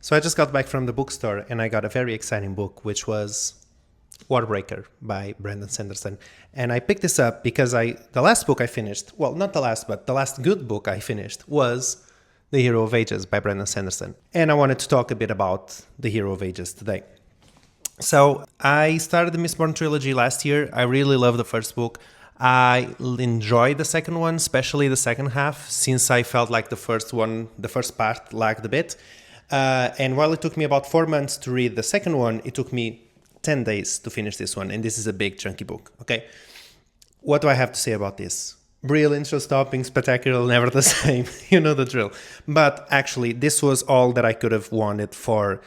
So I just got back from the bookstore and I got a very exciting book, which was Warbreaker by Brandon Sanderson. And I picked this up because the last book I finished, well, not the last, but the last good book I finished was The Hero of Ages by Brandon Sanderson. And I wanted to talk a bit about The Hero of Ages today. So I started the Mistborn trilogy last year. I really loved the first book. I enjoyed the second one, especially the second half, since I felt like the first part lagged a bit. And while it took me about 4 months to read the second one, it took me 10 days to finish this one. And this is a big, chunky book, okay? What do I have to say about this? Brilliant, show-stopping, spectacular, never the same. You know the drill. But actually, this was all that I could have wanted for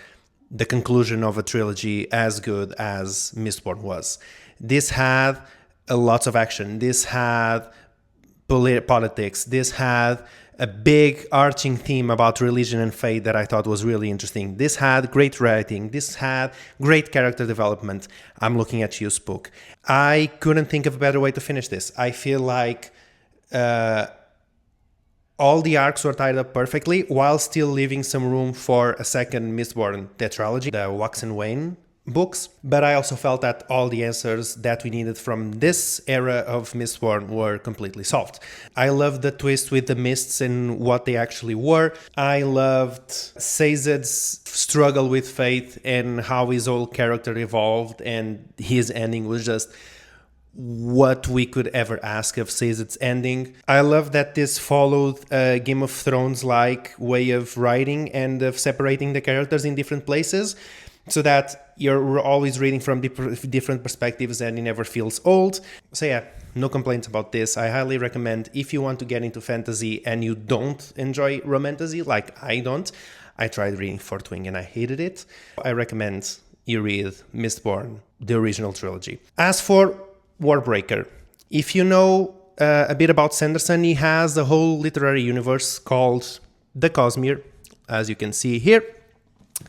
the conclusion of a trilogy as good as Mistborn was. This had a lot of action. This had politics. This had a big arching theme about religion and faith that I thought was really interesting. This had great writing. This had great character development. I'm looking at you, Spook. I couldn't think of a better way to finish this. I feel like all the arcs were tied up perfectly while still leaving some room for a second Mistborn tetralogy, the Wax and Wane books. But I also felt that all the answers that we needed from this era of Mistborn were completely solved. I loved the twist with the mists and what they actually were. I loved Sazed's struggle with faith and how his whole character evolved, and his ending was just what we could ever ask of Sazed's ending. I love that this followed a Game of Thrones-like way of writing and of separating the characters in different places, so that you're always reading from different perspectives and it never feels old. So yeah, no complaints about this. I highly recommend, if you want to get into fantasy and you don't enjoy romantasy, like I don't. I tried reading Fort Wing and I hated it. I recommend you read Mistborn, the original trilogy. As for Warbreaker, if you know a bit about Sanderson, he has a whole literary universe called the Cosmere, as you can see here.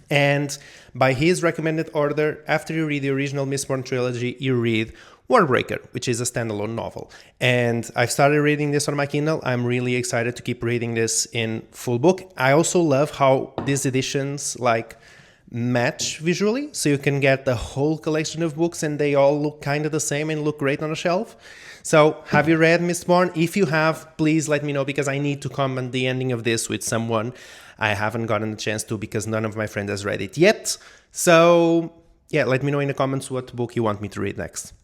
And by his recommended order, after you read the original Mistborn trilogy, you read Warbreaker, which is a standalone novel. And I've started reading this on my Kindle. I'm really excited to keep reading this in full book. I also love how these editions match visually, so you can get the whole collection of books and they all look kind of the same and look great on a shelf. So have you read Mistborn? If you have, please let me know, because I need to comment the ending of this with someone. I haven't gotten the chance to because none of my friends has read it yet. So yeah, let me know in the comments what book you want me to read next.